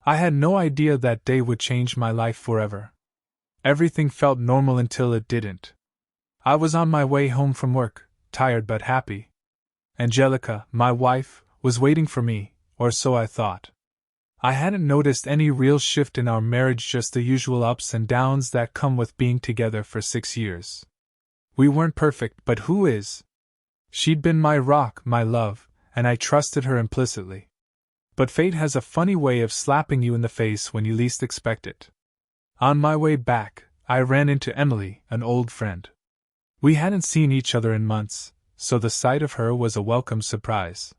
I had no idea that day would change my life forever. Everything felt normal until it didn't. I was on my way home from work, tired but happy. Angelica, my wife, was waiting for me, or so I thought. I hadn't noticed any real shift in our marriage, just the usual ups and downs that come with being together for 6 years. We weren't perfect, but who is? She'd been my rock, my love, and I trusted her implicitly. But fate has a funny way of slapping you in the face when you least expect it. On my way back, I ran into Emily, an old friend. We hadn't seen each other in months, so the sight of her was a welcome surprise.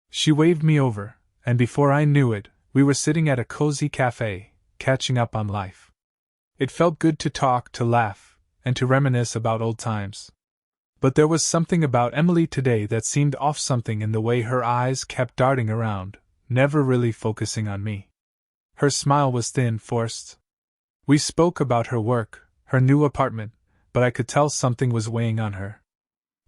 She waved me over, and before I knew it, we were sitting at a cozy cafe, catching up on life. It felt good to talk, to laugh, and to reminisce about old times. But there was something about Emily today that seemed off, something in the way her eyes kept darting around, never really focusing on me. Her smile was thin, forced. We spoke about her work, her new apartment, but I could tell something was weighing on her.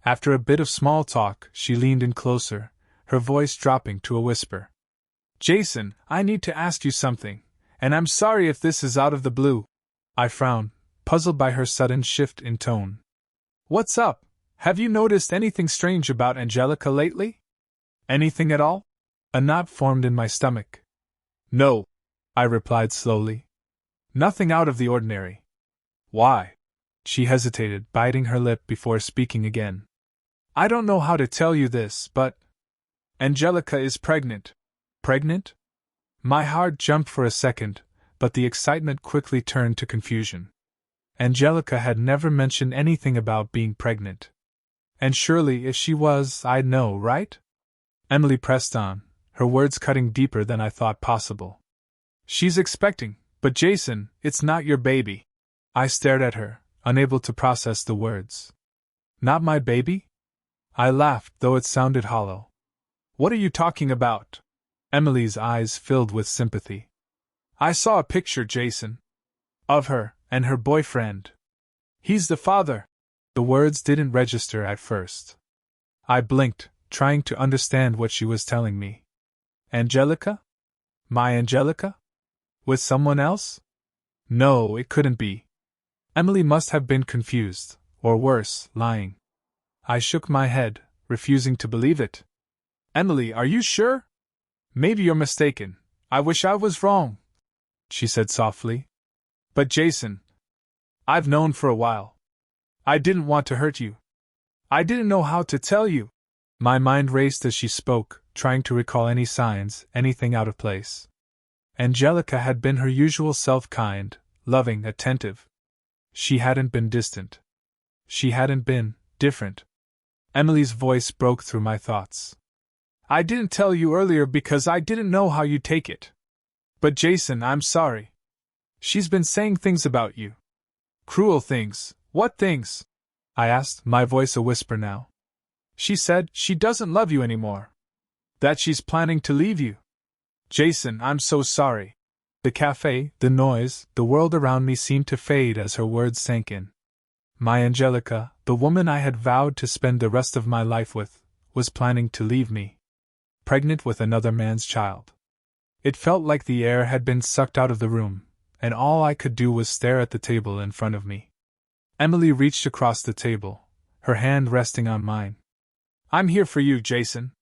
After a bit of small talk, she leaned in closer, her voice dropping to a whisper. "Jason, I need to ask you something, and I'm sorry if this is out of the blue." I frowned, puzzled by her sudden shift in tone. "What's up? Have you noticed anything strange about Angelica lately? Anything at all?" A knot formed in my stomach. "No," I replied slowly. "Nothing out of the ordinary." "Why?" She hesitated, biting her lip before speaking again. "I don't know how to tell you this, but Angelica is pregnant." Pregnant? My heart jumped for a second, but the excitement quickly turned to confusion. Angelica had never mentioned anything about being pregnant. And surely if she was, I'd know, right? Emily pressed on, her words cutting deeper than I thought possible. "She's expecting, but Jason, it's not your baby." I stared at her, unable to process the words. "Not my baby?" I laughed, though it sounded hollow. "What are you talking about?" Emily's eyes filled with sympathy. "I saw a picture, Jason. Of her, and her boyfriend. He's the father." The words didn't register at first. I blinked, trying to understand what she was telling me. Angelica? My Angelica? With someone else? No, it couldn't be. Emily must have been confused, or worse, lying. I shook my head, refusing to believe it. "Emily, are you sure? Maybe you're mistaken. I wish I was wrong," she said softly. "But Jason, I've known for a while. I didn't want to hurt you. I didn't know how to tell you." My mind raced as she spoke, trying to recall any signs, anything out of place. Angelica had been her usual self, kind, loving, attentive. She hadn't been distant. She hadn't been different. Emily's voice broke through my thoughts. "I didn't tell you earlier because I didn't know how you'd take it. But Jason, I'm sorry. She's been saying things about you. Cruel things." "What things?" I asked, my voice a whisper now. "She said she doesn't love you anymore. That she's planning to leave you." "Jason, I'm so sorry." The cafe, the noise, the world around me seemed to fade as her words sank in. My Angelica, the woman I had vowed to spend the rest of my life with, was planning to leave me. Pregnant with another man's child. It felt like the air had been sucked out of the room, and all I could do was stare at the table in front of me. Emily reached across the table, her hand resting on mine. "I'm here for you, Jason.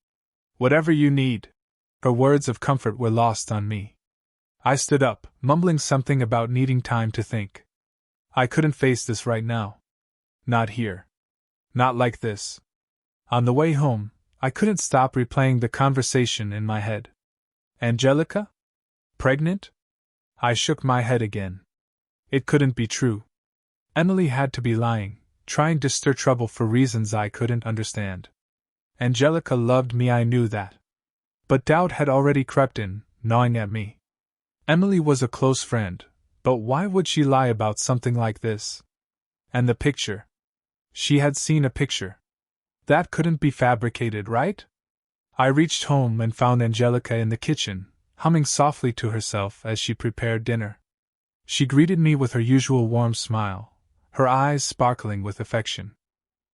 Whatever you need." Her words of comfort were lost on me. I stood up, mumbling something about needing time to think. I couldn't face this right now. Not here. Not like this. On the way home, I couldn't stop replaying the conversation in my head. Angelica? Pregnant? I shook my head again. It couldn't be true. Emily had to be lying, trying to stir trouble for reasons I couldn't understand. Angelica loved me, I knew that. But doubt had already crept in, gnawing at me. Emily was a close friend, but why would she lie about something like this? And the picture. She had seen a picture. That couldn't be fabricated, right? I reached home and found Angelica in the kitchen, humming softly to herself as she prepared dinner. She greeted me with her usual warm smile, her eyes sparkling with affection.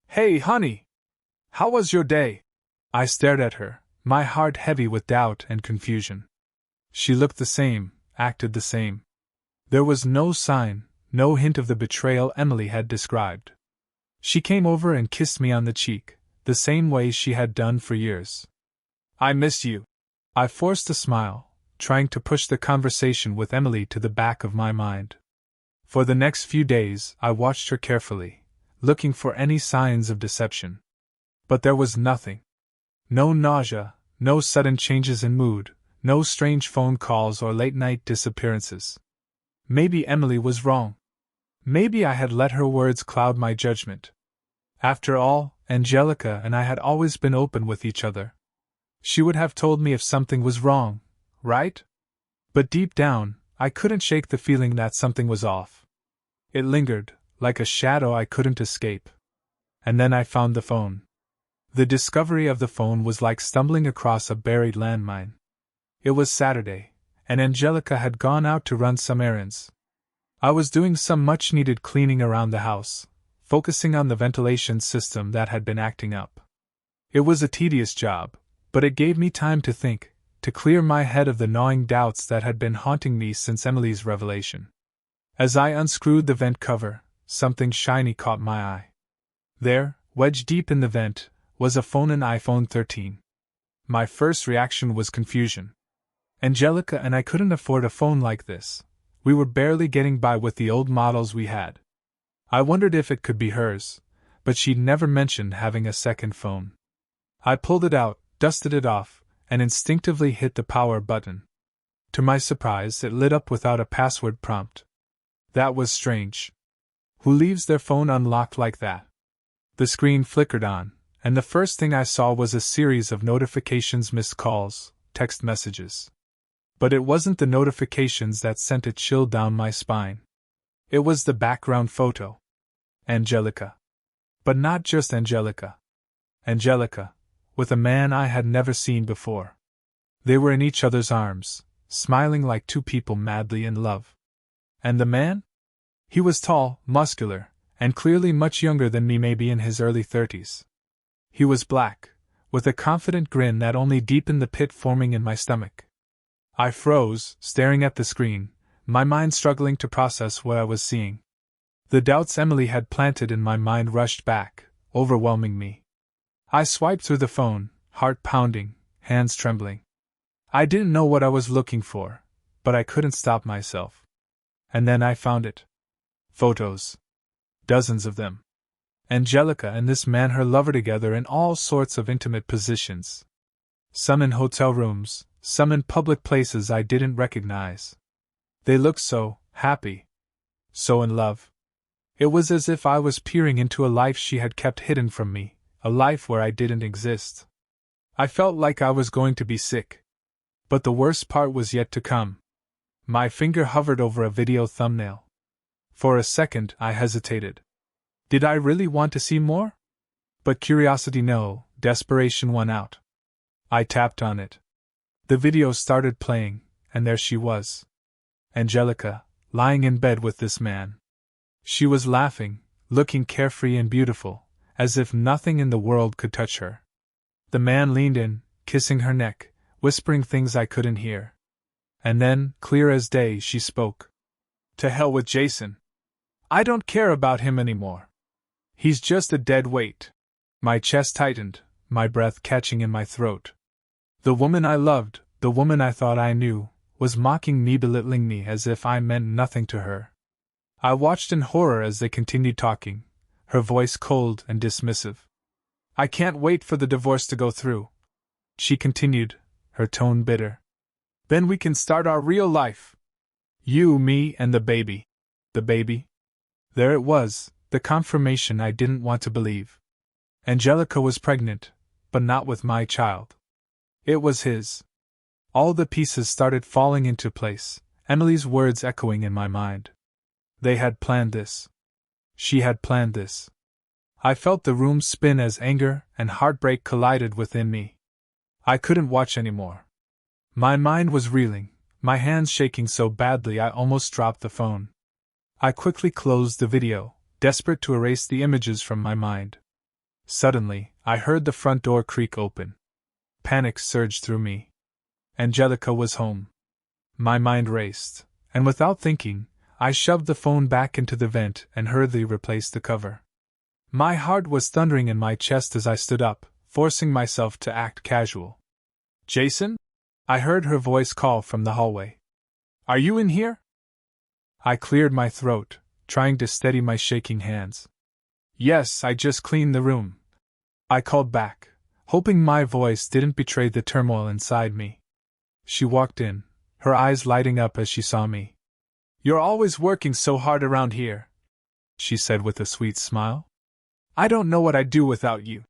"Hey, honey! How was your day?" I stared at her, my heart heavy with doubt and confusion. She looked the same, acted the same. There was no sign, no hint of the betrayal Emily had described. She came over and kissed me on the cheek, the same way she had done for years. "I miss you." I forced a smile, trying to push the conversation with Emily to the back of my mind. For the next few days, I watched her carefully, looking for any signs of deception. But there was nothing. No nausea, no sudden changes in mood, no strange phone calls or late-night disappearances. Maybe Emily was wrong. Maybe I had let her words cloud my judgment. After all, Angelica and I had always been open with each other. She would have told me if something was wrong, right? But deep down, I couldn't shake the feeling that something was off. It lingered, like a shadow I couldn't escape. And then I found the phone. The discovery of the phone was like stumbling across a buried landmine. It was Saturday, and Angelica had gone out to run some errands. I was doing some much-needed cleaning around the house, focusing on the ventilation system that had been acting up. It was a tedious job, but it gave me time to think, to clear my head of the gnawing doubts that had been haunting me since Emily's revelation. As I unscrewed the vent cover, something shiny caught my eye. There, wedged deep in the vent, was a phone, an iPhone 13. My first reaction was confusion. Angelica and I couldn't afford a phone like this. We were barely getting by with the old models we had. I wondered if it could be hers, but she'd never mentioned having a second phone. I pulled it out, dusted it off, and instinctively hit the power button. To my surprise, it lit up without a password prompt. That was strange. Who leaves their phone unlocked like that? The screen flickered on, and the first thing I saw was a series of notifications, missed calls, text messages. But it wasn't the notifications that sent a chill down my spine. It was the background photo. Angelica. But not just Angelica. Angelica, with a man I had never seen before. They were in each other's arms, smiling like two people madly in love. And the man? He was tall, muscular, and clearly much younger than me, maybe in his early 30s. He was black, with a confident grin that only deepened the pit forming in my stomach. I froze, staring at the screen, my mind struggling to process what I was seeing. The doubts Emily had planted in my mind rushed back, overwhelming me. I swiped through the phone, heart pounding, hands trembling. I didn't know what I was looking for, but I couldn't stop myself. And then I found it. Photos. Dozens of them. Angelica and this man, her lover, together in all sorts of intimate positions. Some in hotel rooms, some in public places I didn't recognize. They looked so happy. So in love. It was as if I was peering into a life she had kept hidden from me, a life where I didn't exist. I felt like I was going to be sick. But the worst part was yet to come. My finger hovered over a video thumbnail. For a second, I hesitated. Did I really want to see more? But curiosity, no, desperation won out. I tapped on it. The video started playing, and there she was. Angelica, lying in bed with this man. She was laughing, looking carefree and beautiful, as if nothing in the world could touch her. The man leaned in, kissing her neck, whispering things I couldn't hear. And then, clear as day, she spoke. "To hell with Jason. I don't care about him anymore. He's just a dead weight." My chest tightened, my breath catching in my throat. The woman I loved, the woman I thought I knew, was mocking me, belittling me as if I meant nothing to her. I watched in horror as they continued talking, her voice cold and dismissive. "I can't wait for the divorce to go through," she continued, her tone bitter. "Then we can start our real life. You, me, and the baby." The baby? There it was, the confirmation I didn't want to believe. Angelica was pregnant, but not with my child. It was his. All the pieces started falling into place, Emily's words echoing in my mind. They had planned this. She had planned this. I felt the room spin as anger and heartbreak collided within me. I couldn't watch anymore. My mind was reeling, my hands shaking so badly I almost dropped the phone. I quickly closed the video, desperate to erase the images from my mind. Suddenly, I heard the front door creak open. Panic surged through me. Angelica was home. My mind raced, and without thinking, I shoved the phone back into the vent and hurriedly replaced the cover. My heart was thundering in my chest as I stood up, forcing myself to act casual. "Jason?" I heard her voice call from the hallway. "Are you in here?" I cleared my throat, trying to steady my shaking hands. "Yes, I just cleaned the room," I called back, hoping my voice didn't betray the turmoil inside me. She walked in, her eyes lighting up as she saw me. "You're always working so hard around here," she said with a sweet smile. "I don't know what I'd do without you."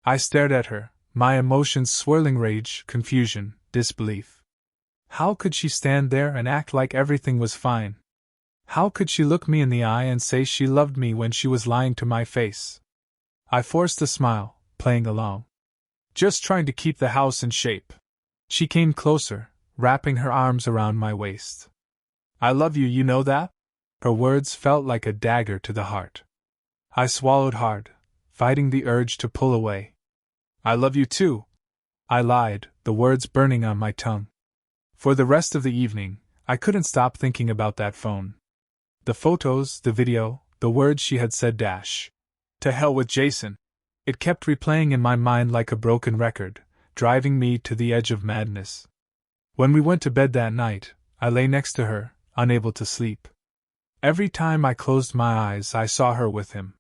I stared at her, my emotions swirling: rage, confusion, disbelief. How could she stand there and act like everything was fine? How could she look me in the eye and say she loved me when she was lying to my face? I forced a smile, playing along. "Just trying to keep the house in shape." She came closer, wrapping her arms around my waist. "I love you, you know that?" Her words felt like a dagger to the heart. I swallowed hard, fighting the urge to pull away. "I love you too," I lied, the words burning on my tongue. For the rest of the evening, I couldn't stop thinking about that phone. The photos, the video, the words she had said. To hell with Jason. It kept replaying in my mind like a broken record, driving me to the edge of madness. When we went to bed that night, I lay next to her, unable to sleep. Every time I closed my eyes, I saw her with him.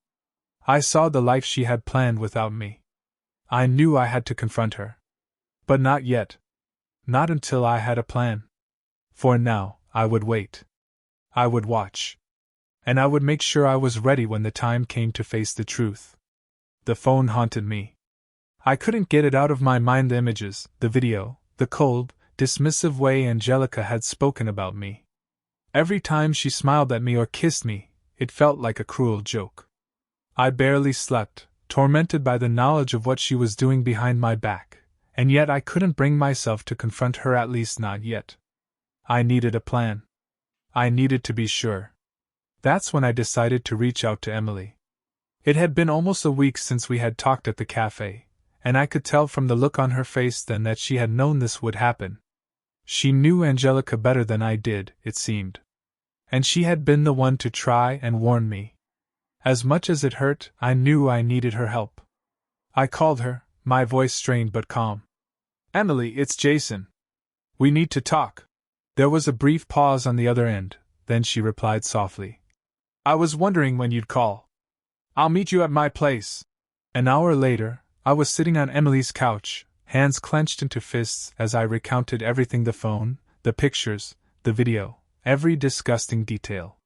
I saw the life she had planned without me. I knew I had to confront her. But not yet. Not until I had a plan. For now, I would wait. I would watch. And I would make sure I was ready when the time came to face the truth. The phone haunted me. I couldn't get it out of my mind: the images, the video, the cold, dismissive way Angelica had spoken about me. Every time she smiled at me or kissed me, it felt like a cruel joke. I barely slept, tormented by the knowledge of what she was doing behind my back, and yet I couldn't bring myself to confront her, at least not yet. I needed a plan. I needed to be sure. That's when I decided to reach out to Emily. It had been almost a week since we had talked at the cafe, and I could tell from the look on her face then that she had known this would happen. She knew Angelica better than I did, it seemed. And she had been the one to try and warn me. As much as it hurt, I knew I needed her help. I called her, my voice strained but calm. "Emily, it's Jason. We need to talk." There was a brief pause on the other end, then she replied softly. "I was wondering when you'd call. I'll meet you at my place." An hour later, I was sitting on Emily's couch, hands clenched into fists as I recounted everything: the phone, the pictures, the video, every disgusting detail.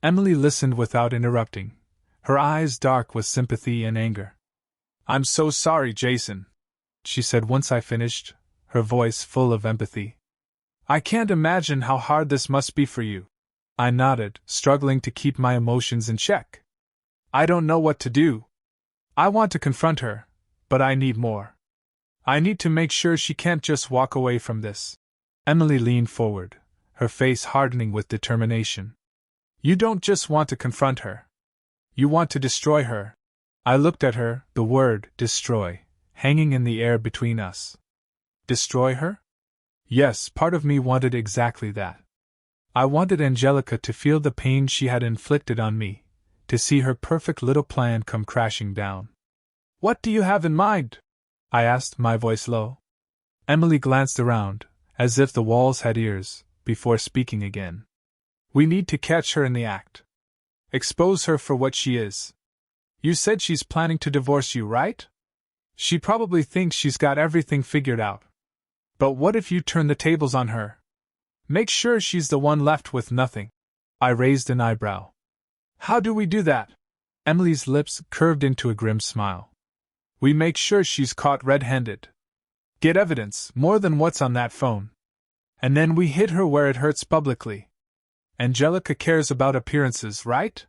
Emily listened without interrupting, her eyes dark with sympathy and anger. "I'm so sorry, Jason," she said once I finished, her voice full of empathy. "I can't imagine how hard this must be for you." I nodded, struggling to keep my emotions in check. "I don't know what to do. I want to confront her, but I need more. I need to make sure she can't just walk away from this." Emily leaned forward, her face hardening with determination. "You don't just want to confront her. You want to destroy her." I looked at her, the word, destroy, hanging in the air between us. Destroy her? Yes, part of me wanted exactly that. I wanted Angelica to feel the pain she had inflicted on me, to see her perfect little plan come crashing down. "What do you have in mind?" I asked, my voice low. Emily glanced around, as if the walls had ears, before speaking again. "We need to catch her in the act. Expose her for what she is. You said she's planning to divorce you, right? She probably thinks she's got everything figured out. But what if you turn the tables on her? Make sure she's the one left with nothing." I raised an eyebrow. "How do we do that?" Emily's lips curved into a grim smile. "We make sure she's caught red-handed. Get evidence, more than what's on that phone. And then we hit her where it hurts publicly. Angelica cares about appearances, right?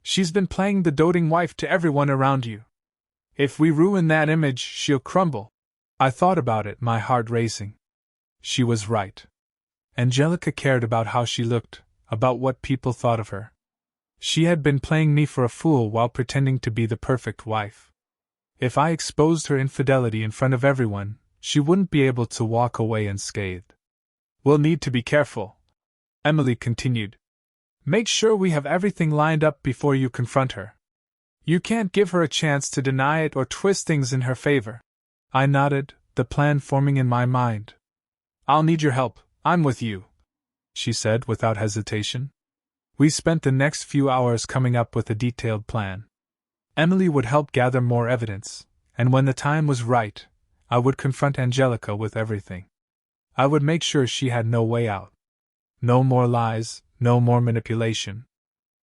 She's been playing the doting wife to everyone around you. If we ruin that image, she'll crumble." I thought about it, my heart racing. She was right. Angelica cared about how she looked, about what people thought of her. She had been playing me for a fool while pretending to be the perfect wife. If I exposed her infidelity in front of everyone, she wouldn't be able to walk away unscathed. We'll need to be careful, Emily continued. Make sure we have everything lined up before you confront her. You can't give her a chance to deny it or twist things in her favor. I nodded, the plan forming in my mind. I'll need your help, I'm with you, she said without hesitation. We spent the next few hours coming up with a detailed plan. Emily would help gather more evidence, and when the time was right, I would confront Angelica with everything. I would make sure she had no way out. No more lies, no more manipulation.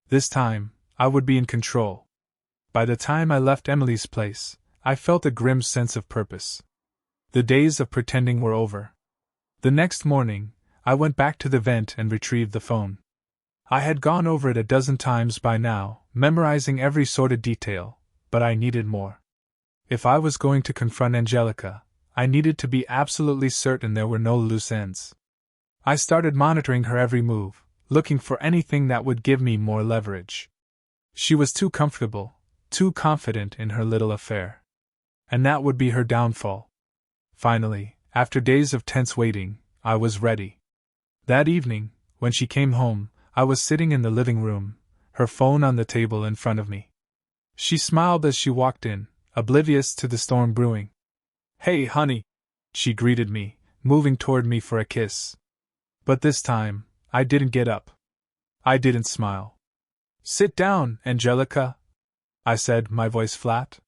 This time, I would be in control. By the time I left Emily's place, I felt a grim sense of purpose. The days of pretending were over. The next morning, I went back to the vent and retrieved the phone. I had gone over it a dozen times by now, memorizing every sordid detail, but I needed more. If I was going to confront Angelica, I needed to be absolutely certain there were no loose ends. I started monitoring her every move, looking for anything that would give me more leverage. She was too comfortable, too confident in her little affair. And that would be her downfall. Finally, after days of tense waiting, I was ready. That evening, when she came home, I was sitting in the living room, her phone on the table in front of me. She smiled as she walked in, oblivious to the storm brewing. Hey, honey, she greeted me, moving toward me for a kiss. But this time, I didn't get up. I didn't smile. Sit down, Angelica, I said, my voice flat.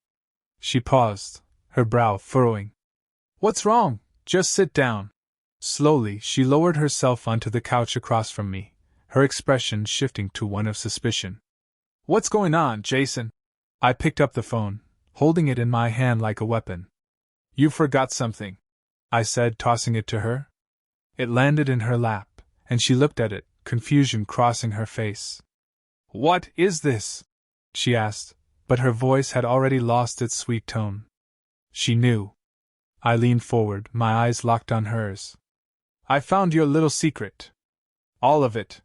She paused, her brow furrowing. What's wrong? Just sit down. Slowly, she lowered herself onto the couch across from me, her expression shifting to one of suspicion. What's going on, Jason? I picked up the phone, holding it in my hand like a weapon. You forgot something, I said, tossing it to her. It landed in her lap, and she looked at it, confusion crossing her face. What is this? She asked, but her voice had already lost its sweet tone. She knew. I leaned forward, my eyes locked on hers. I found your little secret. All of it.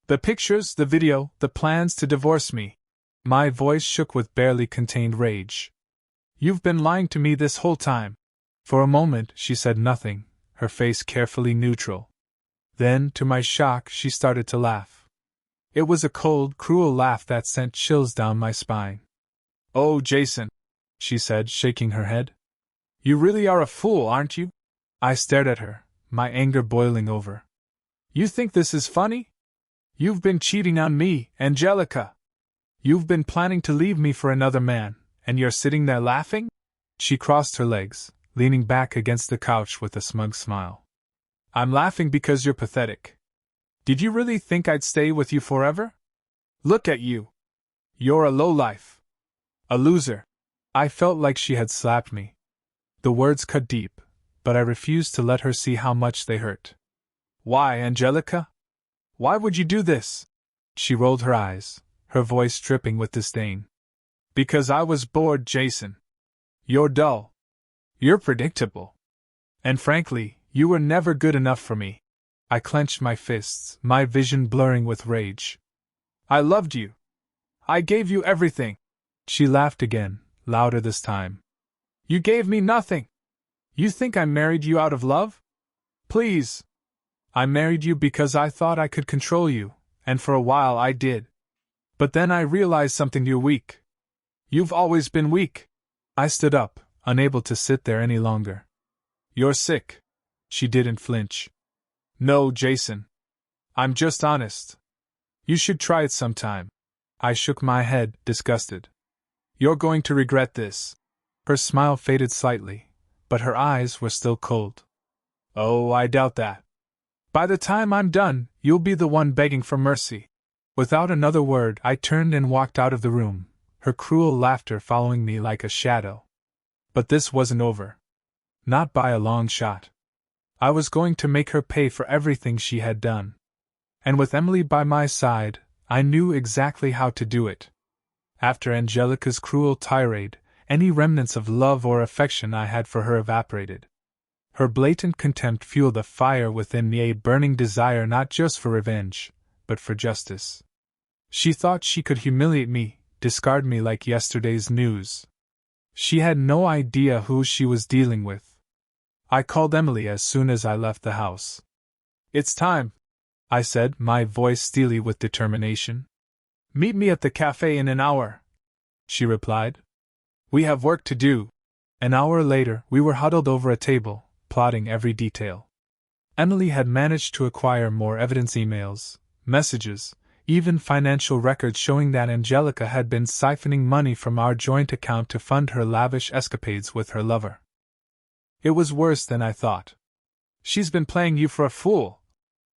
The pictures, the video, the plans to divorce me. My voice shook with barely contained rage. You've been lying to me this whole time. For a moment, she said nothing, her face carefully neutral. Then, to my shock, she started to laugh. It was a cold, cruel laugh that sent chills down my spine. Oh, Jason, she said, shaking her head. You really are a fool, aren't you? I stared at her, my anger boiling over. You think this is funny? You've been cheating on me, Angelica. You've been planning to leave me for another man, and you're sitting there laughing? She crossed her legs, leaning back against the couch with a smug smile. I'm laughing because you're pathetic. Did you really think I'd stay with you forever? Look at you. You're a lowlife. A loser. I felt like she had slapped me. The words cut deep, but I refused to let her see how much they hurt. Why, Angelica? Why would you do this? She rolled her eyes, her voice dripping with disdain. Because I was bored, Jason. You're dull. You're predictable. And frankly, you were never good enough for me. I clenched my fists, my vision blurring with rage. I loved you. I gave you everything. She laughed again, louder this time. You gave me nothing. You think I married you out of love? Please. I married you because I thought I could control you, and for a while I did. But then I realized something. You're weak. You've always been weak. I stood up, unable to sit there any longer. You're sick. She didn't flinch. No, Jason. I'm just honest. You should try it sometime. I shook my head, disgusted. You're going to regret this. Her smile faded slightly, but her eyes were still cold. Oh, I doubt that. By the time I'm done, you'll be the one begging for mercy. Without another word, I turned and walked out of the room, her cruel laughter following me like a shadow. But this wasn't over. Not by a long shot. I was going to make her pay for everything she had done. And with Emily by my side, I knew exactly how to do it. After Angelica's cruel tirade, any remnants of love or affection I had for her evaporated. Her blatant contempt fueled a fire within me, a burning desire not just for revenge, but for justice. She thought she could humiliate me, discard me like yesterday's news. She had no idea who she was dealing with. I called Emily as soon as I left the house. It's time, I said, my voice steely with determination. Meet me at the cafe in an hour, she replied. We have work to do. An hour later, we were huddled over a table, plotting every detail. Emily had managed to acquire more evidence: emails, messages, even financial records showing that Angelica had been siphoning money from our joint account to fund her lavish escapades with her lover. It was worse than I thought. She's been playing you for a fool,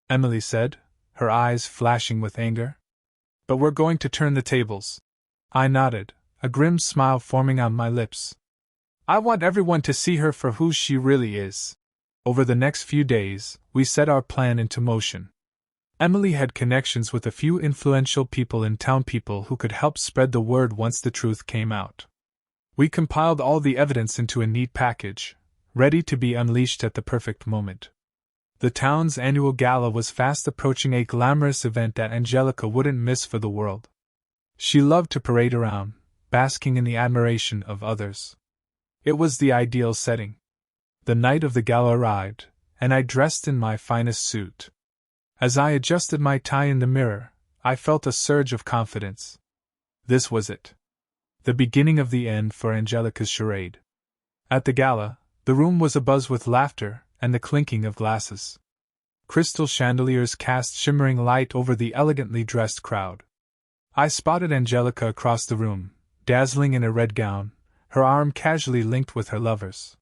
Emily said, her eyes flashing with anger. But we're going to turn the tables. I nodded, a grim smile forming on my lips. I want everyone to see her for who she really is. Over the next few days, we set our plan into motion. Emily had connections with a few influential people in town, people who could help spread the word once the truth came out. We compiled all the evidence into a neat package, ready to be unleashed at the perfect moment. The town's annual gala was fast approaching, a glamorous event that Angelica wouldn't miss for the world. She loved to parade around, basking in the admiration of others. It was the ideal setting. The night of the gala arrived, and I dressed in my finest suit. As I adjusted my tie in the mirror, I felt a surge of confidence. This was it. The beginning of the end for Angelica's charade. At the gala, the room was abuzz with laughter and the clinking of glasses. Crystal chandeliers cast shimmering light over the elegantly dressed crowd. I spotted Angelica across the room, dazzling in a red gown, her arm casually linked with her lover's.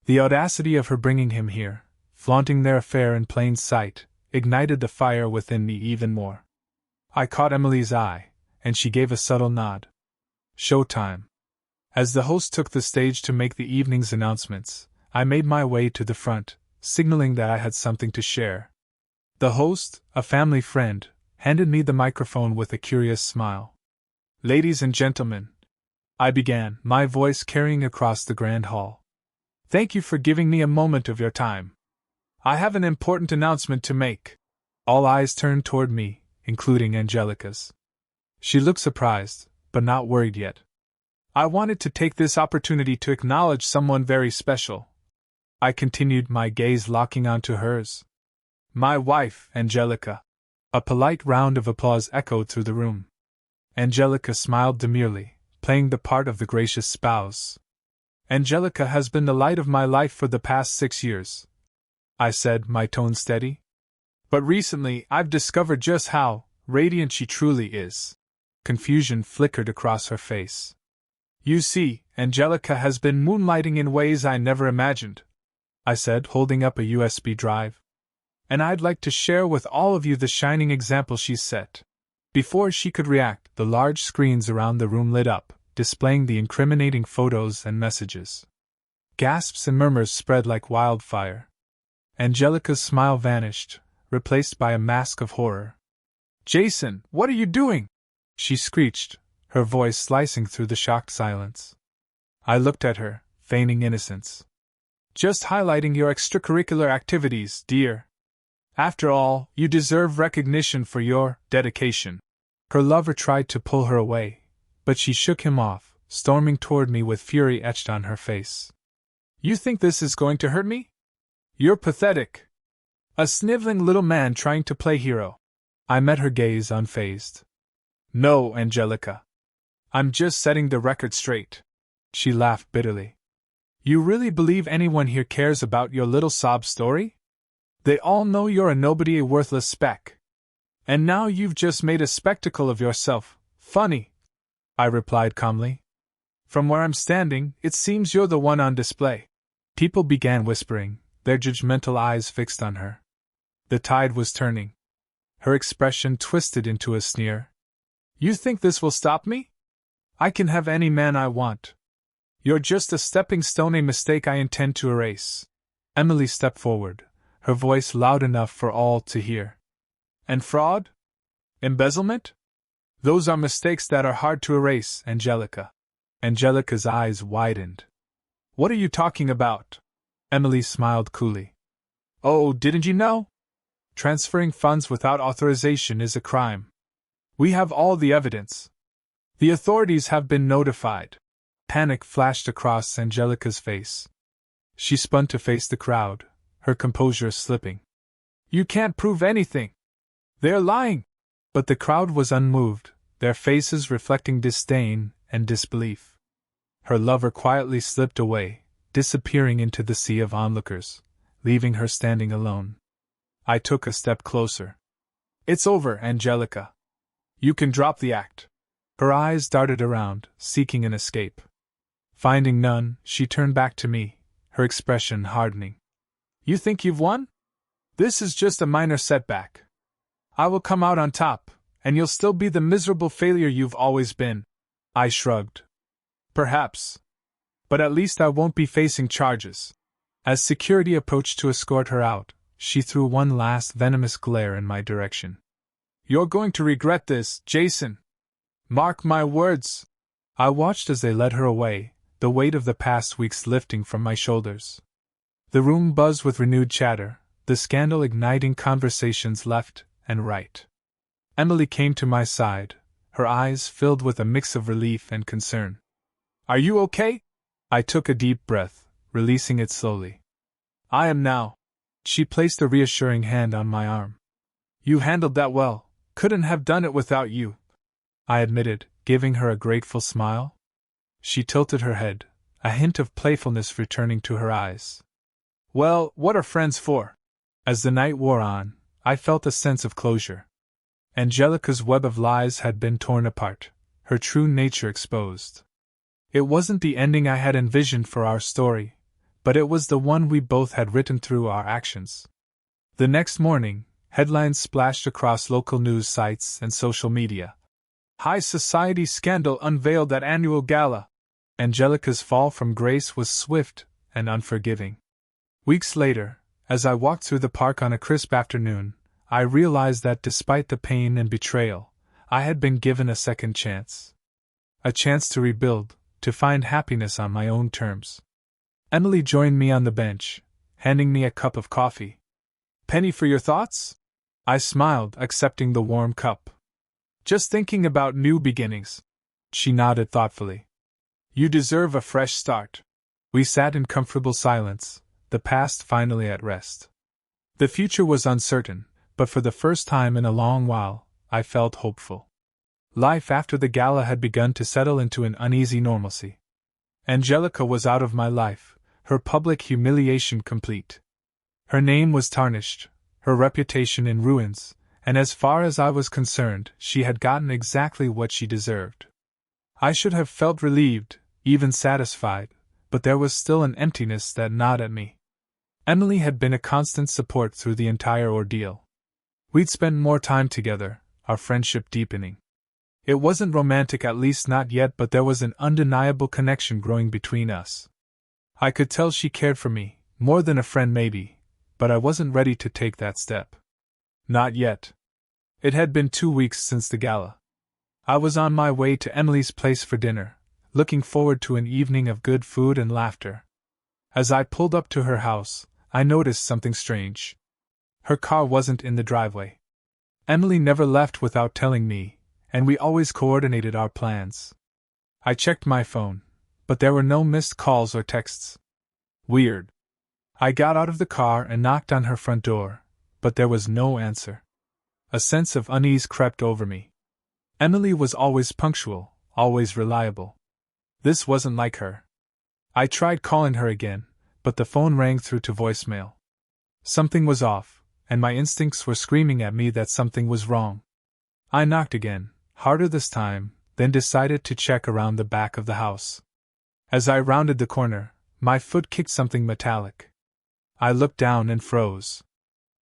The audacity of her bringing him here, flaunting their affair in plain sight, ignited the fire within me even more. I caught Emily's eye, and she gave a subtle nod. Showtime. As the host took the stage to make the evening's announcements, I made my way to the front, signaling that I had something to share. The host, a family friend, handed me the microphone with a curious smile. Ladies and gentlemen, I began, my voice carrying across the grand hall. Thank you for giving me a moment of your time. I have an important announcement to make. All eyes turned toward me, including Angelica's. She looked surprised, but not worried yet. I wanted to take this opportunity to acknowledge someone very special. I continued, my gaze locking onto hers. My wife, Angelica. A polite round of applause echoed through the room. Angelica smiled demurely, playing the part of the gracious spouse. Angelica has been the light of my life for the past 6 years, I said, my tone steady. But recently, I've discovered just how radiant she truly is. Confusion flickered across her face. You see, Angelica has been moonlighting in ways I never imagined, I said, holding up a USB drive. And I'd like to share with all of you the shining example she's set. Before she could react, the large screens around the room lit up, displaying the incriminating photos and messages. Gasps and murmurs spread like wildfire. Angelica's smile vanished, replaced by a mask of horror. Jason, what are you doing? She screeched, her voice slicing through the shocked silence. I looked at her, feigning innocence. Just highlighting your extracurricular activities, dear. After all, you deserve recognition for your dedication. Her lover tried to pull her away, but she shook him off, storming toward me with fury etched on her face. You think this is going to hurt me? You're pathetic. A sniveling little man trying to play hero. I met her gaze unfazed. No, Angelica. I'm just setting the record straight. She laughed bitterly. You really believe anyone here cares about your little sob story? They all know you're a nobody, a worthless speck. And now you've just made a spectacle of yourself. Funny, I replied calmly. From where I'm standing, it seems you're the one on display. People began whispering, their judgmental eyes fixed on her. The tide was turning. Her expression twisted into a sneer. You think this will stop me? I can have any man I want. You're just a stepping stone, a mistake I intend to erase. Emily stepped forward, her voice loud enough for all to hear. And fraud? Embezzlement? Those are mistakes that are hard to erase, Angelica. Angelica's eyes widened. What are you talking about? Emily smiled coolly. Oh, didn't you know? Transferring funds without authorization is a crime. We have all the evidence. The authorities have been notified. Panic flashed across Angelica's face. She spun to face the crowd, her composure slipping. You can't prove anything. They're lying. But the crowd was unmoved, their faces reflecting disdain and disbelief. Her lover quietly slipped away, disappearing into the sea of onlookers, leaving her standing alone. I took a step closer. It's over, Angelica. You can drop the act. Her eyes darted around, seeking an escape. Finding none, she turned back to me, her expression hardening. You think you've won? This is just a minor setback. I will come out on top, and you'll still be the miserable failure you've always been. I shrugged. Perhaps. But at least I won't be facing charges. As security approached to escort her out, she threw one last venomous glare in my direction. You're going to regret this, Jason. Mark my words. I watched as they led her away, the weight of the past weeks lifting from my shoulders. The room buzzed with renewed chatter, the scandal igniting conversations left and right. Emily came to my side, her eyes filled with a mix of relief and concern. Are you okay? I took a deep breath, releasing it slowly. I am now. She placed a reassuring hand on my arm. You handled that well. Couldn't have done it without you, I admitted, giving her a grateful smile. She tilted her head, a hint of playfulness returning to her eyes. Well, what are friends for? As the night wore on, I felt a sense of closure. Angelica's web of lies had been torn apart, her true nature exposed. It wasn't the ending I had envisioned for our story, but it was the one we both had written through our actions. The next morning, headlines splashed across local news sites and social media. High society scandal unveiled at annual gala. Angelica's fall from grace was swift and unforgiving. Weeks later, as I walked through the park on a crisp afternoon, I realized that despite the pain and betrayal, I had been given a second chance. A chance to rebuild, to find happiness on my own terms. Emily joined me on the bench, handing me a cup of coffee. Penny for your thoughts? I smiled, accepting the warm cup. Just thinking about new beginnings. She nodded thoughtfully. You deserve a fresh start. We sat in comfortable silence, the past finally at rest. The future was uncertain, but for the first time in a long while, I felt hopeful. Life after the gala had begun to settle into an uneasy normalcy. Angelica was out of my life, her public humiliation complete. Her name was tarnished, her reputation in ruins, and as far as I was concerned, she had gotten exactly what she deserved. I should have felt relieved, even satisfied, but there was still an emptiness that gnawed at me. Emily had been a constant support through the entire ordeal. We'd spent more time together, our friendship deepening. It wasn't romantic, at least not yet, but there was an undeniable connection growing between us. I could tell she cared for me, more than a friend maybe, but I wasn't ready to take that step. Not yet. It had been 2 weeks since the gala. I was on my way to Emily's place for dinner, looking forward to an evening of good food and laughter. As I pulled up to her house, I noticed something strange. Her car wasn't in the driveway. Emily never left without telling me, and we always coordinated our plans. I checked my phone, but there were no missed calls or texts. Weird. I got out of the car and knocked on her front door, but there was no answer. A sense of unease crept over me. Emily was always punctual, always reliable. This wasn't like her. I tried calling her again, but the phone rang through to voicemail. Something was off, and my instincts were screaming at me that something was wrong. I knocked again, harder this time, then decided to check around the back of the house. As I rounded the corner, my foot kicked something metallic. I looked down and froze.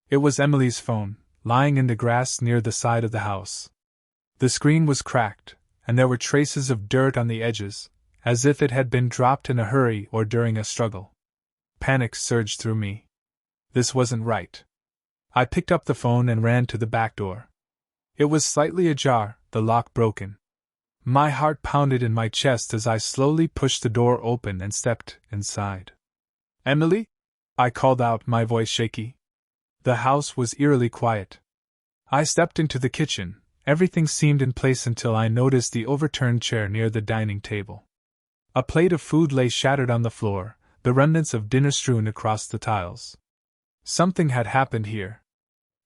It was Emily's phone, lying in the grass near the side of the house. The screen was cracked, and there were traces of dirt on the edges, as if it had been dropped in a hurry or during a struggle. Panic surged through me. This wasn't right. I picked up the phone and ran to the back door. It was slightly ajar, the lock broken. My heart pounded in my chest as I slowly pushed the door open and stepped inside. Emily? I called out, my voice shaky. The house was eerily quiet. I stepped into the kitchen. Everything seemed in place until I noticed the overturned chair near the dining table. A plate of food lay shattered on the floor, the remnants of dinner strewn across the tiles. Something had happened here.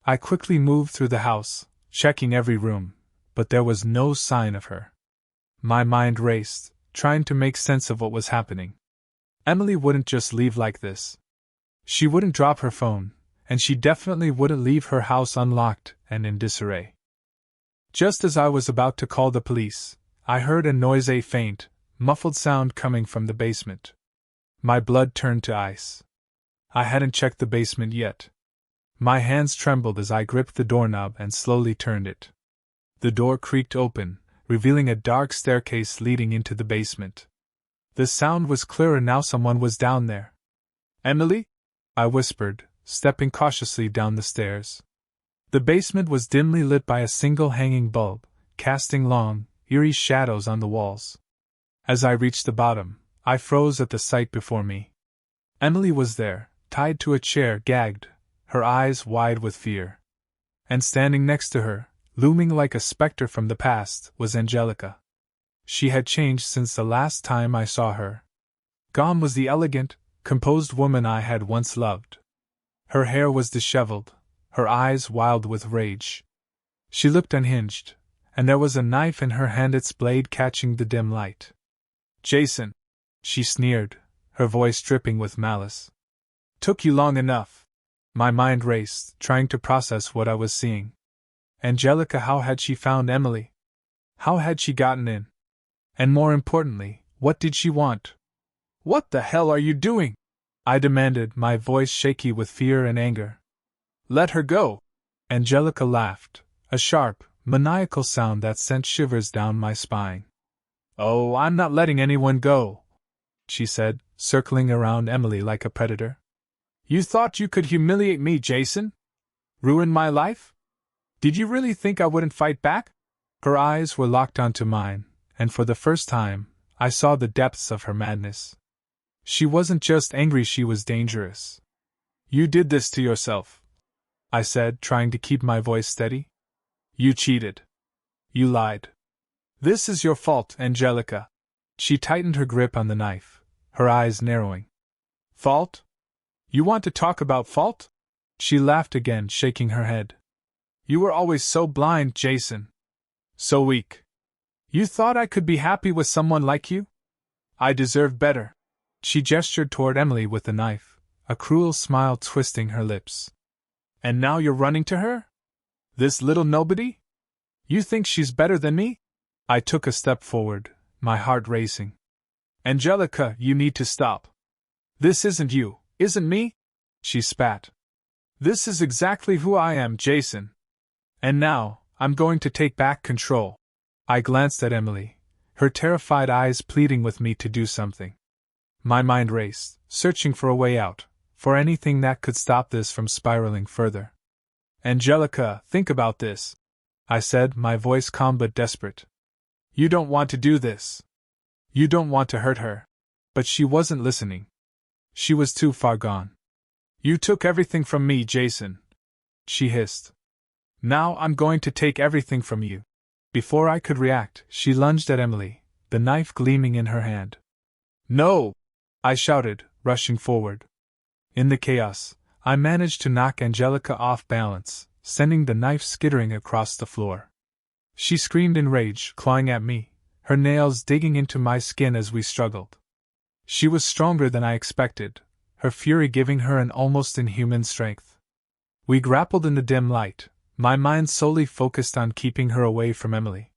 I quickly moved through the house, checking every room, but there was no sign of her. My mind raced, trying to make sense of what was happening. Emily wouldn't just leave like this. She wouldn't drop her phone, and she definitely wouldn't leave her house unlocked and in disarray. Just as I was about to call the police, I heard a faint, muffled sound coming from the basement. My blood turned to ice. I hadn't checked the basement yet. My hands trembled as I gripped the doorknob and slowly turned it. The door creaked open, revealing a dark staircase leading into the basement. The sound was clearer now. Someone was down there. "Emily?" I whispered, stepping cautiously down the stairs. The basement was dimly lit by a single hanging bulb, casting long, eerie shadows on the walls. As I reached the bottom, I froze at the sight before me. Emily was there, tied to a chair, gagged, her eyes wide with fear. And standing next to her, looming like a specter from the past, was Angelica. She had changed since the last time I saw her. Gone was the elegant, composed woman I had once loved. Her hair was disheveled, her eyes wild with rage. She looked unhinged, and there was a knife in her hand, its blade catching the dim light. "Jason," she sneered, her voice dripping with malice. "Took you long enough." My mind raced, trying to process what I was seeing. Angelica, how had she found Emily? How had she gotten in? And more importantly, what did she want? "What the hell are you doing?" I demanded, my voice shaky with fear and anger. "Let her go!" Angelica laughed, a sharp, maniacal sound that sent shivers down my spine. "Oh, I'm not letting anyone go," she said, circling around Emily like a predator. "You thought you could humiliate me, Jason? Ruin my life? Did you really think I wouldn't fight back?" Her eyes were locked onto mine, and for the first time, I saw the depths of her madness. She wasn't just angry, she was dangerous. "You did this to yourself," I said, trying to keep my voice steady. "You cheated. You lied. This is your fault, Angelica." She tightened her grip on the knife, her eyes narrowing. "Fault? You want to talk about fault?" She laughed again, shaking her head. "You were always so blind, Jason. So weak. You thought I could be happy with someone like you? I deserve better." She gestured toward Emily with the knife, a cruel smile twisting her lips. "And now you're running to her? This little nobody? You think she's better than me?" I took a step forward, my heart racing. "Angelica, you need to stop. This isn't you, isn't me?" she spat. "This is exactly who I am, Jason. And now, I'm going to take back control." I glanced at Emily, her terrified eyes pleading with me to do something. My mind raced, searching for a way out, for anything that could stop this from spiraling further. "Angelica, think about this," I said, my voice calm but desperate. "You don't want to do this. You don't want to hurt her." But she wasn't listening. She was too far gone. "You took everything from me, Jason," she hissed. "Now I'm going to take everything from you." Before I could react, she lunged at Emily, the knife gleaming in her hand. "No!" I shouted, rushing forward. In the chaos, I managed to knock Angelica off balance, sending the knife skittering across the floor. She screamed in rage, clawing at me, her nails digging into my skin as we struggled. She was stronger than I expected, her fury giving her an almost inhuman strength. We grappled in the dim light, my mind solely focused on keeping her away from Emily.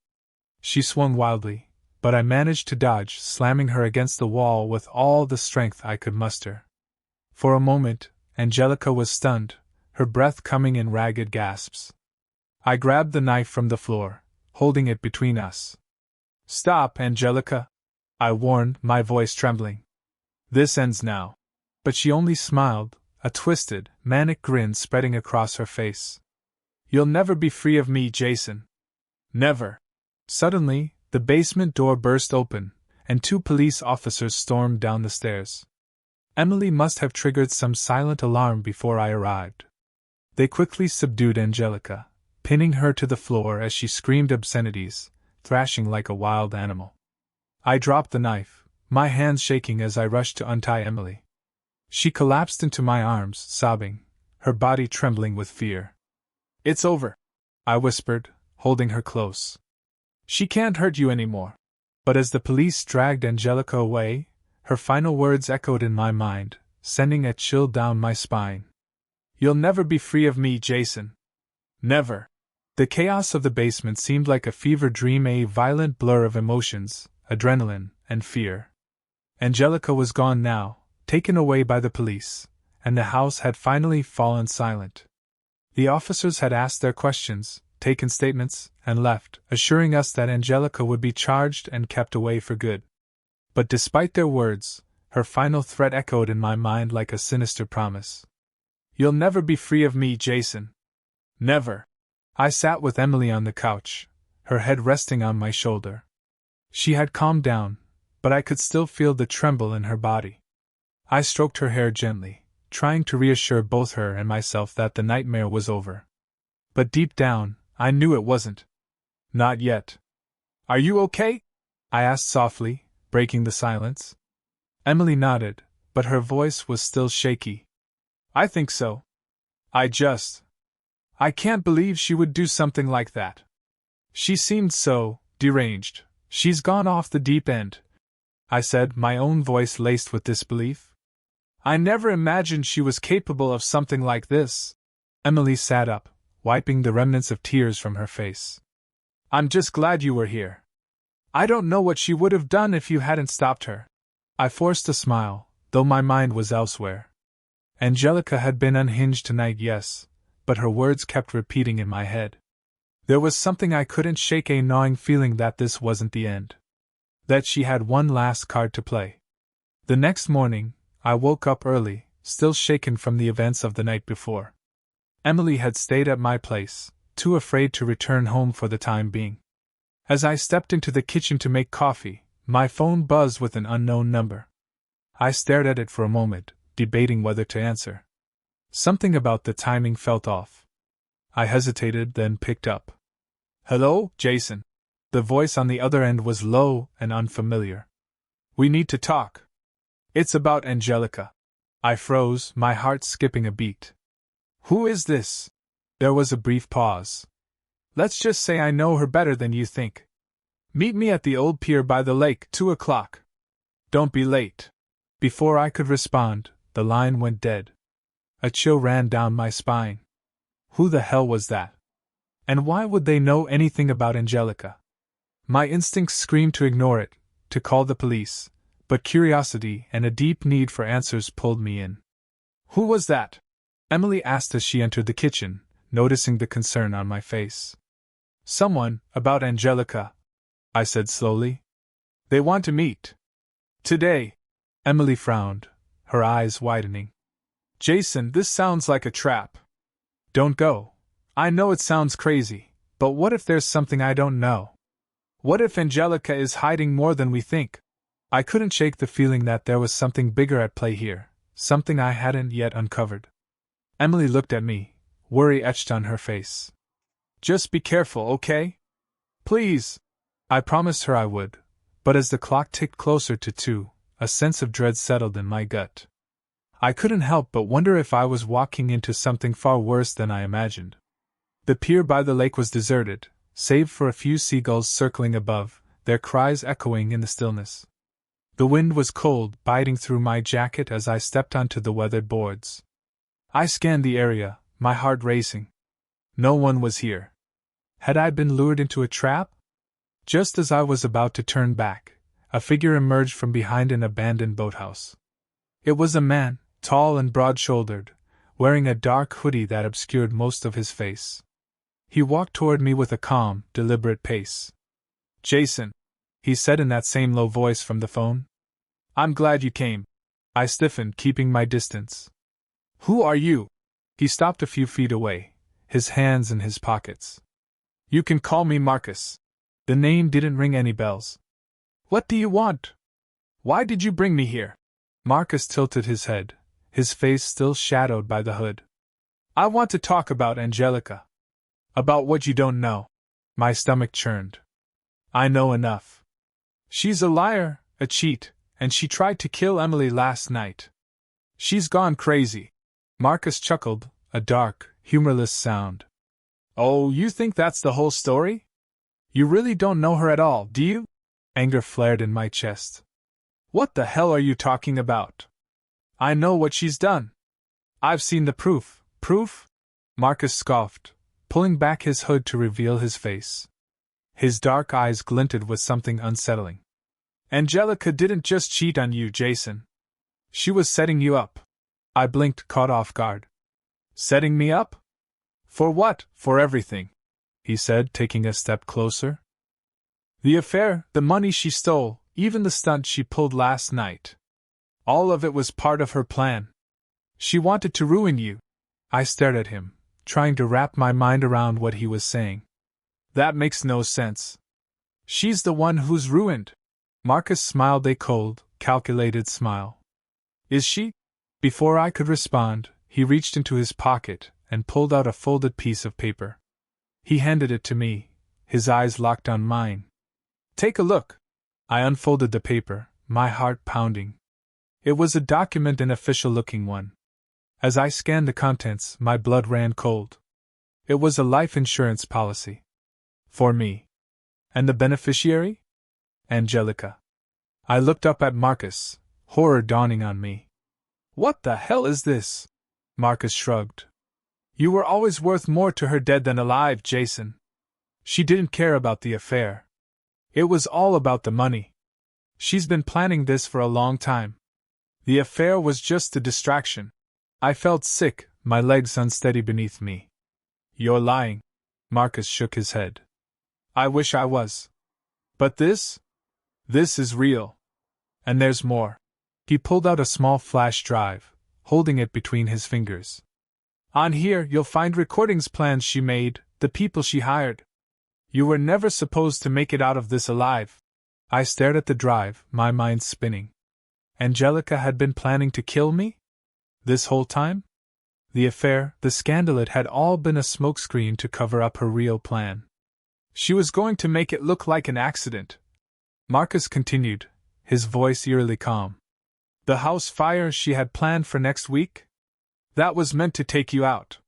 She swung wildly, but I managed to dodge, slamming her against the wall with all the strength I could muster. For a moment, Angelica was stunned, her breath coming in ragged gasps. I grabbed the knife from the floor, holding it between us. "Stop, Angelica," I warned, my voice trembling. "This ends now." But she only smiled, a twisted, manic grin spreading across her face. "You'll never be free of me, Jason. Never." Suddenly, the basement door burst open, and 2 police officers stormed down the stairs. Emily must have triggered some silent alarm before I arrived. They quickly subdued Angelica, pinning her to the floor as she screamed obscenities, thrashing like a wild animal. I dropped the knife, my hands shaking as I rushed to untie Emily. She collapsed into my arms, sobbing, her body trembling with fear. It's over, I whispered, holding her close. She can't hurt you anymore. But as the police dragged Angelica away, her final words echoed in my mind, sending a chill down my spine. You'll never be free of me, Jason. Never. The chaos of the basement seemed like a fever dream, a violent blur of emotions, adrenaline, and fear. Angelica was gone now, taken away by the police, and the house had finally fallen silent. The officers had asked their questions, taken statements, and left, assuring us that Angelica would be charged and kept away for good. But despite their words, her final threat echoed in my mind like a sinister promise. You'll never be free of me, Jason. Never. I sat with Emily on the couch, her head resting on my shoulder. She had calmed down, but I could still feel the tremble in her body. I stroked her hair gently, trying to reassure both her and myself that the nightmare was over. But deep down, I knew it wasn't. Not yet. Are you okay? I asked softly, breaking the silence. Emily nodded, but her voice was still shaky. I think so. I can't believe she would do something like that. She seemed so deranged. She's gone off the deep end, I said, my own voice laced with disbelief. I never imagined she was capable of something like this. Emily sat up, wiping the remnants of tears from her face. I'm just glad you were here. I don't know what she would have done if you hadn't stopped her. I forced a smile, though my mind was elsewhere. Angelica had been unhinged tonight, yes, but her words kept repeating in my head. There was something I couldn't shake, a gnawing feeling that this wasn't the end. That she had one last card to play. The next morning, I woke up early, still shaken from the events of the night before. Emily had stayed at my place, too afraid to return home for the time being. As I stepped into the kitchen to make coffee, my phone buzzed with an unknown number. I stared at it for a moment, debating whether to answer. Something about the timing felt off. I hesitated, then picked up. Hello, Jason. The voice on the other end was low and unfamiliar. We need to talk. It's about Angelica. I froze, my heart skipping a beat. Who is this? There was a brief pause. Let's just say I know her better than you think. Meet me at the old pier by the lake, 2 o'clock. Don't be late. Before I could respond, the line went dead. A chill ran down my spine. Who the hell was that? And why would they know anything about Angelica? My instincts screamed to ignore it, to call the police, but curiosity and a deep need for answers pulled me in. Who was that? Emily asked as she entered the kitchen, noticing the concern on my face. Someone, about Angelica, I said slowly. They want to meet. Today. Emily frowned, her eyes widening. Jason, this sounds like a trap. Don't go. I know it sounds crazy, but what if there's something I don't know? What if Angelica is hiding more than we think? I couldn't shake the feeling that there was something bigger at play here, something I hadn't yet uncovered. Emily looked at me, worry etched on her face. Just be careful, okay? Please. I promised her I would, but as the clock ticked closer to 2, a sense of dread settled in my gut. I couldn't help but wonder if I was walking into something far worse than I imagined. The pier by the lake was deserted, save for a few seagulls circling above, their cries echoing in the stillness. The wind was cold, biting through my jacket as I stepped onto the weathered boards. I scanned the area, my heart racing. No one was here. Had I been lured into a trap? Just as I was about to turn back, a figure emerged from behind an abandoned boathouse. It was a man, tall and broad-shouldered, wearing a dark hoodie that obscured most of his face. He walked toward me with a calm, deliberate pace. Jason, he said in that same low voice from the phone. I'm glad you came. I stiffened, keeping my distance. Who are you? He stopped a few feet away, his hands in his pockets. You can call me Marcus. The name didn't ring any bells. What do you want? Why did you bring me here? Marcus tilted his head, his face still shadowed by the hood. I want to talk about Angelica. About what you don't know. My stomach churned. I know enough. She's a liar, a cheat, and she tried to kill Emily last night. She's gone crazy. Marcus chuckled, a dark, humorless sound. Oh, you think that's the whole story? You really don't know her at all, do you? Anger flared in my chest. What the hell are you talking about? I know what she's done. I've seen the proof. Proof? Marcus scoffed, pulling back his hood to reveal his face. His dark eyes glinted with something unsettling. Angelica didn't just cheat on you, Jason. She was setting you up. I blinked, caught off guard. Setting me up? For what? For everything, he said, taking a step closer. The affair, the money she stole, even the stunt she pulled last night. All of it was part of her plan. She wanted to ruin you. I stared at him, trying to wrap my mind around what he was saying. That makes no sense. She's the one who's ruined. Marcus smiled a cold, calculated smile. Is she? Before I could respond, he reached into his pocket and pulled out a folded piece of paper. He handed it to me, his eyes locked on mine. Take a look. I unfolded the paper, my heart pounding. It was a document, an official-looking one. As I scanned the contents, my blood ran cold. It was a life insurance policy. For me. And the beneficiary? Angelica. I looked up at Marcus, horror dawning on me. What the hell is this? Marcus shrugged. You were always worth more to her dead than alive, Jason. She didn't care about the affair. It was all about the money. She's been planning this for a long time. The affair was just a distraction. I felt sick, my legs unsteady beneath me. You're lying. Marcus shook his head. I wish I was. But this is real. And there's more. He pulled out a small flash drive, holding it between his fingers. On here you'll find recordings, plans she made, the people she hired. You were never supposed to make it out of this alive. I stared at the drive, my mind spinning. Angelica had been planning to kill me? This whole time? The affair, the scandal, it had all been a smokescreen to cover up her real plan. She was going to make it look like an accident. Marcus continued, his voice eerily calm. The house fire she had planned for next week? That was meant to take you out.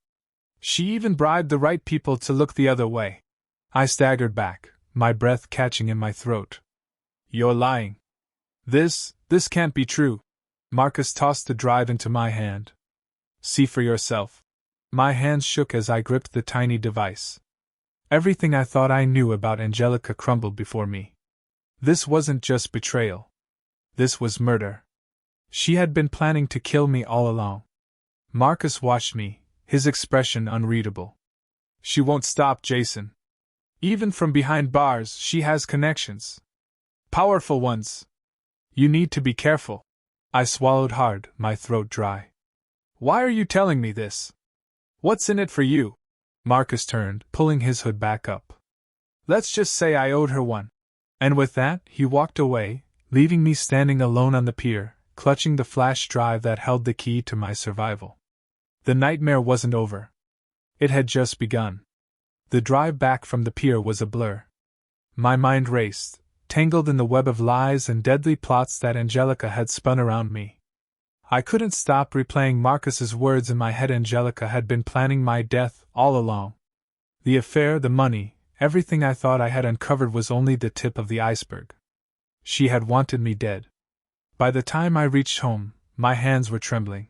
She even bribed the right people to look the other way. I staggered back, my breath catching in my throat. You're lying. This can't be true. Marcus tossed the drive into my hand. See for yourself. My hands shook as I gripped the tiny device. Everything I thought I knew about Angelica crumbled before me. This wasn't just betrayal. This was murder. She had been planning to kill me all along. Marcus watched me, his expression unreadable. She won't stop, Jason. Even from behind bars, she has connections. Powerful ones. You need to be careful. I swallowed hard, my throat dry. Why are you telling me this? What's in it for you? Marcus turned, pulling his hood back up. Let's just say I owed her one. And with that, he walked away, leaving me standing alone on the pier, clutching the flash drive that held the key to my survival. The nightmare wasn't over. It had just begun. The drive back from the pier was a blur. My mind raced, tangled in the web of lies and deadly plots that Angelica had spun around me. I couldn't stop replaying Marcus's words in my head. Angelica had been planning my death all along. The affair, the money, everything I thought I had uncovered was only the tip of the iceberg. She had wanted me dead. By the time I reached home, my hands were trembling.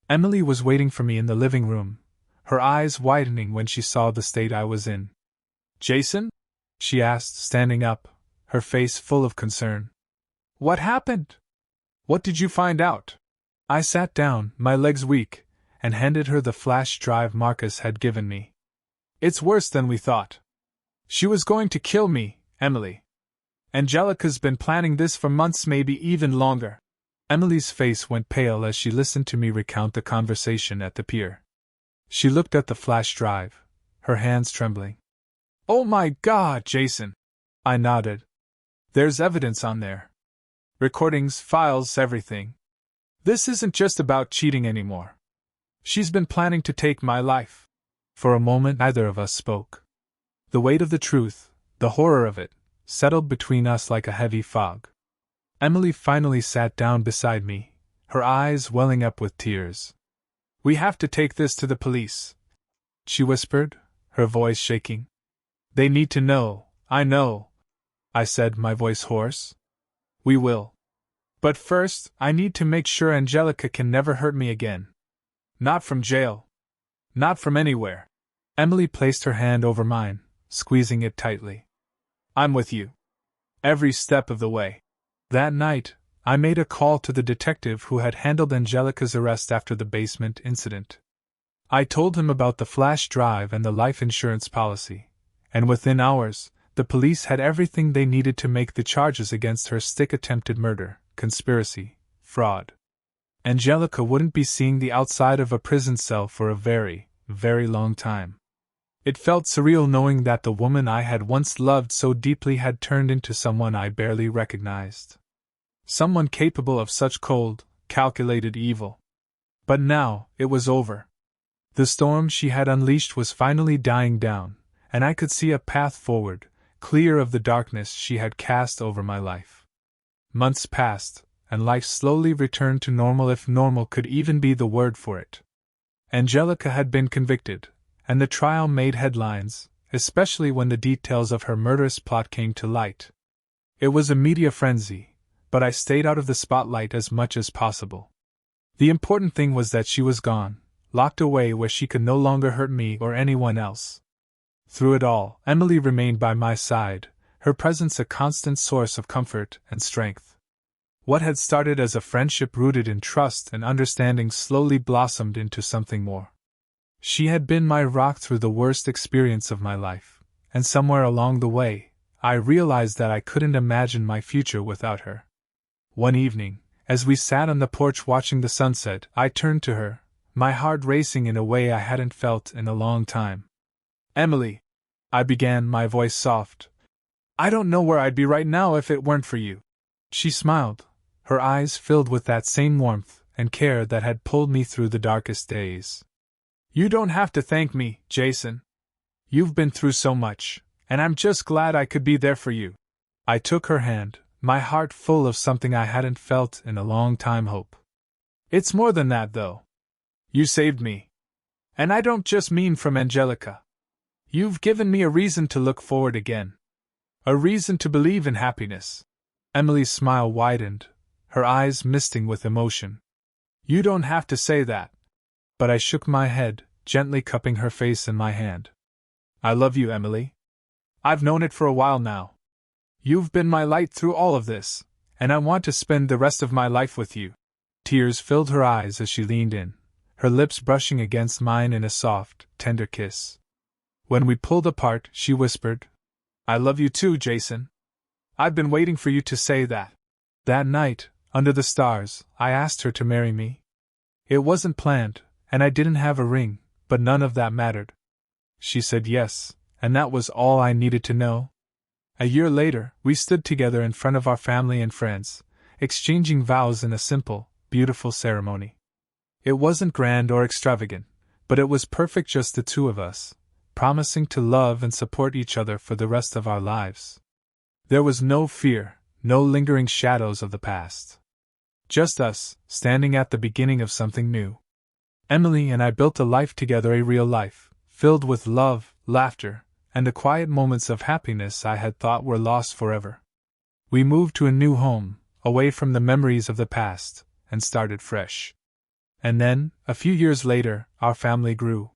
Emily was waiting for me in the living room, her eyes widening when she saw the state I was in. Jason? She asked, standing up, her face full of concern. What happened? What did you find out? I sat down, my legs weak, and handed her the flash drive Marcus had given me. It's worse than we thought. She was going to kill me, Emily. Angelica's been planning this for months, maybe even longer. Emily's face went pale as she listened to me recount the conversation at the pier. She looked at the flash drive, her hands trembling. Oh my God, Jason! I nodded. There's evidence on there. Recordings, files, everything. This isn't just about cheating anymore. She's been planning to take my life. For a moment, neither of us spoke. The weight of the truth, the horror of it, settled between us like a heavy fog. Emily finally sat down beside me, her eyes welling up with tears. We have to take this to the police, she whispered, her voice shaking. They need to know, I know, I said, my voice hoarse. We will. But first, I need to make sure Angelica can never hurt me again. Not from jail. Not from anywhere. Emily placed her hand over mine, squeezing it tightly. I'm with you. Every step of the way. That night, I made a call to the detective who had handled Angelica's arrest after the basement incident. I told him about the flash drive and the life insurance policy, and within hours, the police had everything they needed to make the charges against her stick: attempted murder, conspiracy, fraud. Angelica wouldn't be seeing the outside of a prison cell for a very, very long time. It felt surreal knowing that the woman I had once loved so deeply had turned into someone I barely recognized. Someone capable of such cold, calculated evil. But now, it was over. The storm she had unleashed was finally dying down, and I could see a path forward, clear of the darkness she had cast over my life. Months passed, and life slowly returned to normal, if normal could even be the word for it. Angelica had been convicted, and the trial made headlines, especially when the details of her murderous plot came to light. It was a media frenzy, but I stayed out of the spotlight as much as possible. The important thing was that she was gone, locked away where she could no longer hurt me or anyone else. Through it all, Emily remained by my side, her presence a constant source of comfort and strength. What had started as a friendship rooted in trust and understanding slowly blossomed into something more. She had been my rock through the worst experience of my life, and somewhere along the way, I realized that I couldn't imagine my future without her. One evening, as we sat on the porch watching the sunset, I turned to her, my heart racing in a way I hadn't felt in a long time. Emily, I began, my voice soft. I don't know where I'd be right now if it weren't for you. She smiled, her eyes filled with that same warmth and care that had pulled me through the darkest days. You don't have to thank me, Jason. You've been through so much, and I'm just glad I could be there for you. I took her hand, my heart full of something I hadn't felt in a long time: hope. It's more than that, though. You saved me. And I don't just mean from Angelica. You've given me a reason to look forward again. A reason to believe in happiness. Emily's smile widened, her eyes misting with emotion. You don't have to say that. But I shook my head, gently cupping her face in my hand. I love you, Emily. I've known it for a while now. You've been my light through all of this, and I want to spend the rest of my life with you. Tears filled her eyes as she leaned in, her lips brushing against mine in a soft, tender kiss. When we pulled apart, she whispered, I love you too, Jason. I've been waiting for you to say that. That night, under the stars, I asked her to marry me. It wasn't planned, and I didn't have a ring, but none of that mattered. She said yes, and that was all I needed to know. A year later, we stood together in front of our family and friends, exchanging vows in a simple, beautiful ceremony. It wasn't grand or extravagant, but it was perfect, just the two of us, promising to love and support each other for the rest of our lives. There was no fear, no lingering shadows of the past. Just us, standing at the beginning of something new. Emily and I built a life together, a real life, filled with love, laughter, and the quiet moments of happiness I had thought were lost forever. We moved to a new home, away from the memories of the past, and started fresh. And then, a few years later, our family grew.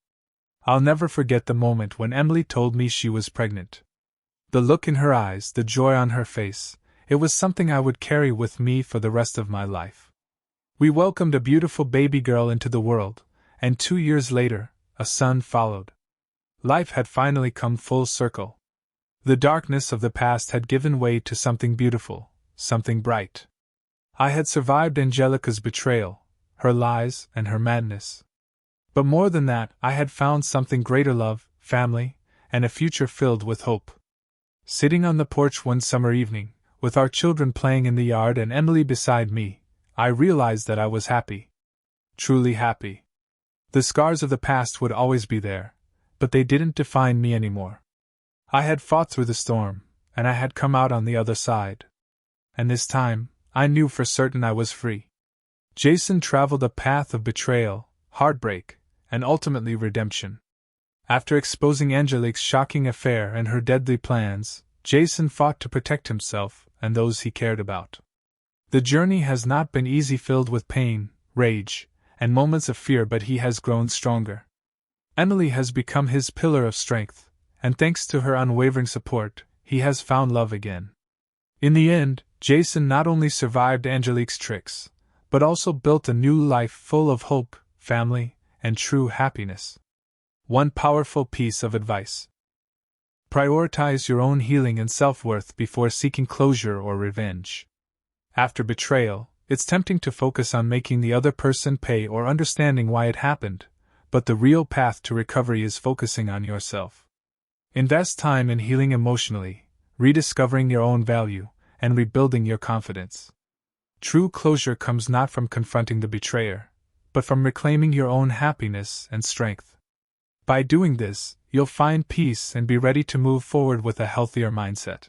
I'll never forget the moment when Emily told me she was pregnant. The look in her eyes, the joy on her face, it was something I would carry with me for the rest of my life. We welcomed a beautiful baby girl into the world, and 2 years later, a son followed. Life had finally come full circle. The darkness of the past had given way to something beautiful, something bright. I had survived Angelica's betrayal, her lies, and her madness. But more than that, I had found something greater: love, family, and a future filled with hope. Sitting on the porch one summer evening, with our children playing in the yard and Emily beside me, I realized that I was happy. Truly happy. The scars of the past would always be there, but they didn't define me anymore. I had fought through the storm, and I had come out on the other side. And this time, I knew for certain I was free. Jason traveled a path of betrayal, heartbreak, and ultimately redemption. After exposing Angelique's shocking affair and her deadly plans, Jason fought to protect himself and those he cared about. The journey has not been easy, filled with pain, rage, and moments of fear, but he has grown stronger. Emily has become his pillar of strength, and thanks to her unwavering support, he has found love again. In the end, Jason not only survived Angelique's tricks, but also built a new life full of hope, family, and true happiness. One powerful piece of advice: prioritize your own healing and self-worth before seeking closure or revenge. After betrayal, it's tempting to focus on making the other person pay or understanding why it happened, but the real path to recovery is focusing on yourself. Invest time in healing emotionally, rediscovering your own value, and rebuilding your confidence. True closure comes not from confronting the betrayer, but from reclaiming your own happiness and strength. By doing this, you'll find peace and be ready to move forward with a healthier mindset.